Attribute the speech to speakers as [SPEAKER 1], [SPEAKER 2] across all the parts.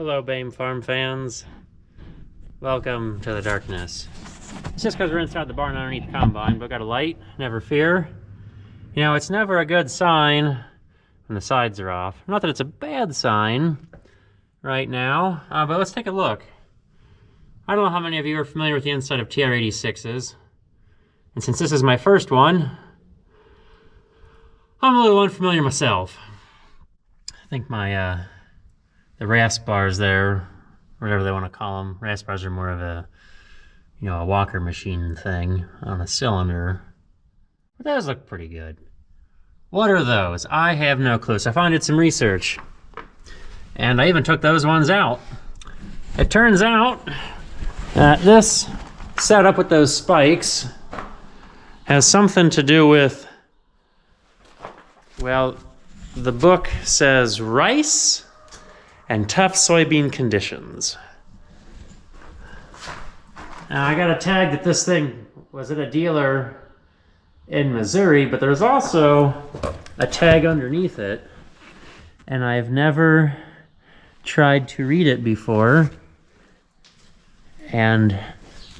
[SPEAKER 1] Hello, BAME Farm fans. Welcome to the darkness. It's just because we're inside the barn underneath the combine, but got a light, never fear. You know, it's never a good sign when the sides are off. Not that it's a bad sign right now, but let's take a look. I don't know how many of you are familiar with the inside of TR-86s. And since this is my first one, I'm a little unfamiliar myself. I think my the rasp bars there, whatever they want to call them. Rasp bars are more of a, a walker machine thing on a cylinder. But those look pretty good. What are those? I have no clue. So I finally did some research. And I even took those ones out. It turns out that this setup with those spikes has something to do with, well, the book says rice and tough soybean conditions. Now I got a tag that this thing was at a dealer in Missouri, but there's also a tag underneath it, and I've never tried to read it before, and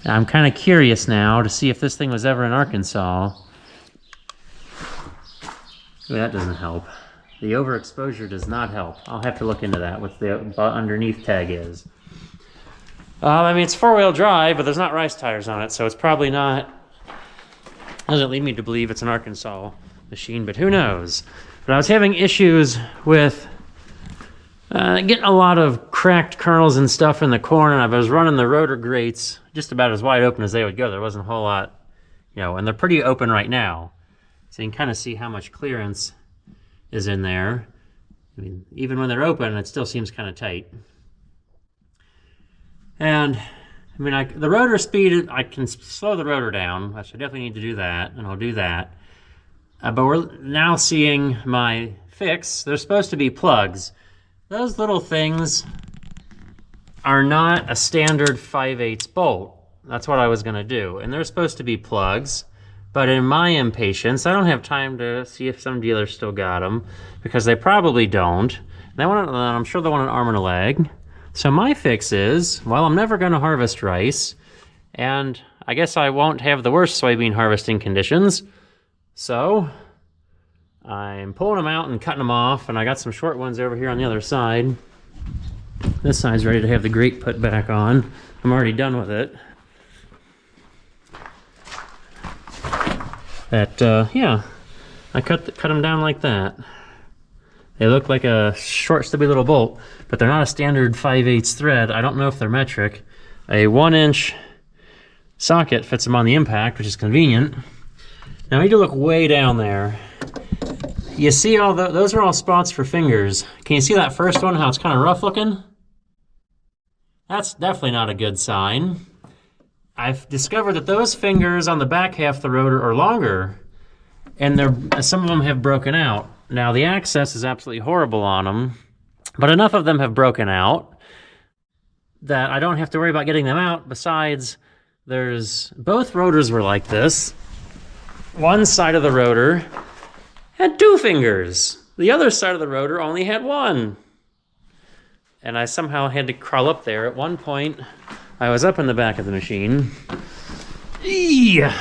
[SPEAKER 1] I'm kind of curious now to see if this thing was ever in Arkansas. That doesn't help. The overexposure does not help. I'll have to look into that, what the underneath tag is. I mean, it's four-wheel drive, but there's not rice tires on it, so it's probably not... Doesn't lead me to believe it's an Arkansas machine, but who knows? But I was having issues with getting a lot of cracked kernels and stuff in the corn, and I was running the rotor grates just about as wide open as they would go. There wasn't a whole lot, and they're pretty open right now. So you can kind of see how much clearance is in there. I mean, even when they're open, it still seems kind of tight. And I mean, the rotor speed, I can slow the rotor down. I should definitely need to do that, and I'll do that. But we're now seeing my fix. They're supposed to be plugs. Those little things are not a standard 5/8 bolt. That's what I was going to do. And they're supposed to be plugs. But in my impatience, I don't have time to see if some dealers still got them, because they probably don't. I'm sure they want an arm and a leg. So my fix is, well, I'm never going to harvest rice, and I guess I won't have the worst soybean harvesting conditions. So I'm pulling them out and cutting them off, and I got some short ones over here on the other side. This side's ready to have the grate put back on. I'm already done with it. Yeah, I cut them down like that. They look like a short, stubby little bolt, but they're not a standard 5/8 thread. I don't know if they're metric. A 1-inch socket fits them on the impact, which is convenient. Now I need to look way down there. You see those are all spots for fingers. Can you see that first one, how it's kind of rough looking? That's definitely not a good sign. I've discovered that those fingers on the back half of the rotor are longer, and some of them have broken out. Now, the access is absolutely horrible on them, but enough of them have broken out that I don't have to worry about getting them out. Besides, both rotors were like this. One side of the rotor had 2 fingers. The other side of the rotor only had 1. And I somehow had to crawl up there. At one point, I was up in the back of the machine. I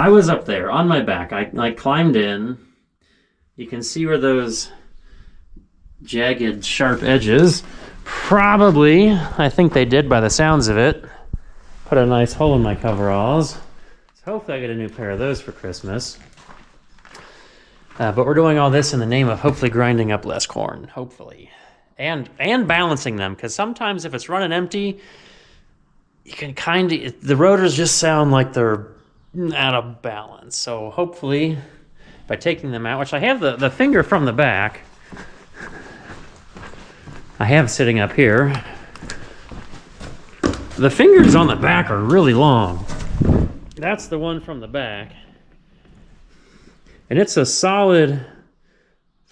[SPEAKER 1] was up there on my back. I climbed in. You can see where those jagged, sharp edges probably, I think they did by the sounds of it, put a nice hole in my coveralls. So hopefully I get a new pair of those for Christmas. But we're doing all this in the name of hopefully grinding up less corn, hopefully. And balancing them, because sometimes if it's running empty, you can the rotors just sound like they're out of balance. So hopefully, by taking them out, which I have the finger from the back, I have sitting up here. The fingers on the back are really long. That's the one from the back. And it's a solid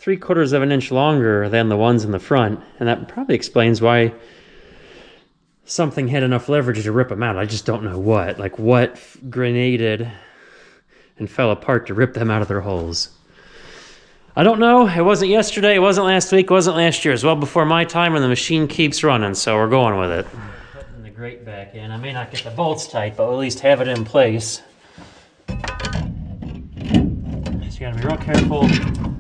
[SPEAKER 1] 3/4 of an inch longer than the ones in the front, and that probably explains why something had enough leverage to rip them out. I just don't know what. Like what grenaded and fell apart to rip them out of their holes. I don't know. It wasn't yesterday, it wasn't last week, it wasn't last year. It's well before my time, and the machine keeps running, so we're going with it. Putting the grate back in. I may not get the bolts tight, but we'll at least have it in place. So you gotta be real careful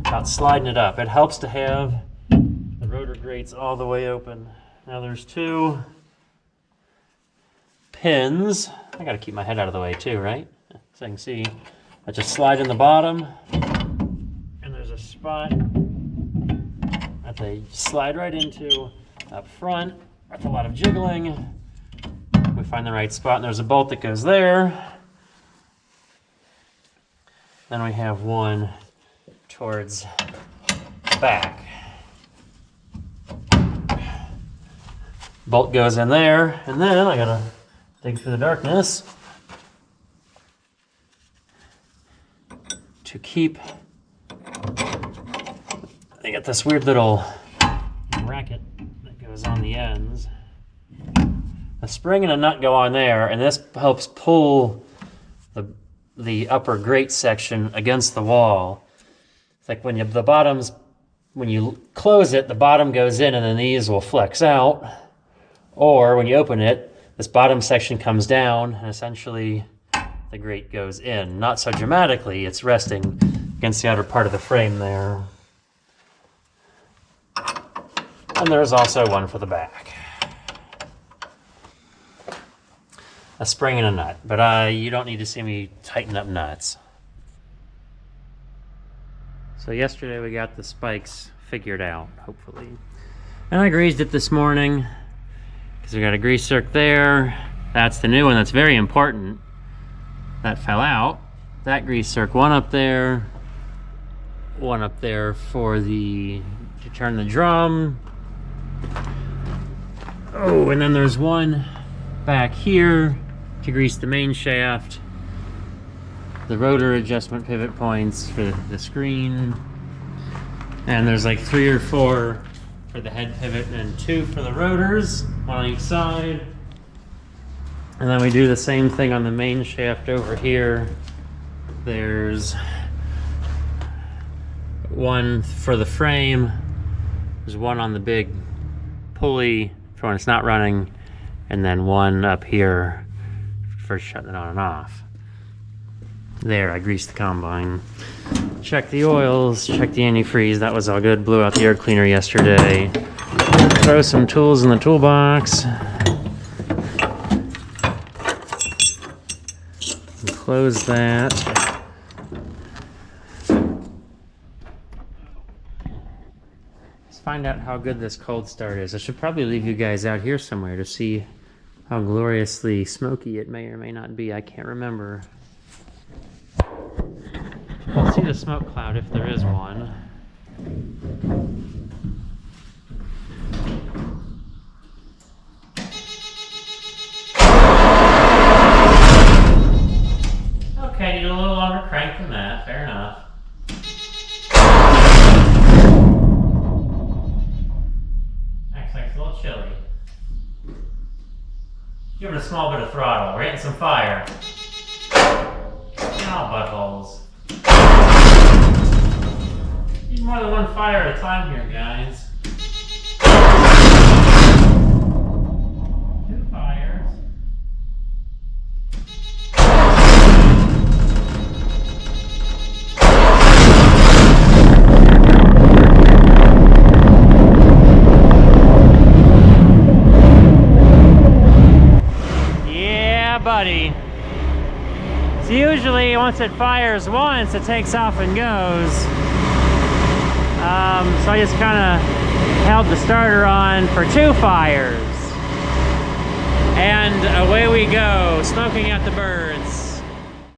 [SPEAKER 1] about sliding it up. It helps to have the rotor grates all the way open. Now there's 2 pins. I gotta keep my head out of the way too, right? So you can see, I just slide in the bottom, and there's a spot that they slide right into up front. That's a lot of jiggling. We find the right spot, and there's a bolt that goes there. Then we have one towards the back. Bolt goes in there, and then I gotta dig through the darkness to keep. I got this weird little bracket that goes on the ends. A spring and a nut go on there, and this helps pull the upper grate section against the wall. It's like when you close it, the bottom goes in and then these will flex out. Or when you open it, this bottom section comes down and essentially the grate goes in. Not so dramatically, it's resting against the outer part of the frame there. And there's also one for the back. A spring and a nut, but you don't need to see me tighten up nuts. So yesterday we got the spikes figured out, hopefully. And I greased it this morning, because we got a grease zerk there. That's the new one, that's very important. That fell out. That grease zerk, one up there for to turn the drum. Oh, and then there's one back here to grease the main shaft, the rotor adjustment pivot points for the screen, and there's like 3 or 4 for the head pivot and 2 for the rotors, 1 on each side. And then we do the same thing on the main shaft over here. There's 1 for the frame, there's 1 on the big pulley for when it's not running, and then 1 up here for shutting it on and off. There, I greased the combine. Check the oils, check the antifreeze, that was all good. Blew out the air cleaner yesterday. Throw some tools in the toolbox. And close that. Let's find out how good this cold start is. I should probably leave you guys out here somewhere to see how gloriously smoky it may or may not be. I can't remember. We'll see the smoke cloud if there is one. Okay, need a little longer crank than that. Fair enough. Actually, it's a little chilly. Give it a small bit of throttle. We're hitting some fire. Oh, buttholes. Need more than 1 fire at a time here, guys. 2 fires. Yeah, buddy. So usually once it fires once, it takes off and goes. So I just kind of held the starter on for 2 fires. And away we go, smoking at the birds.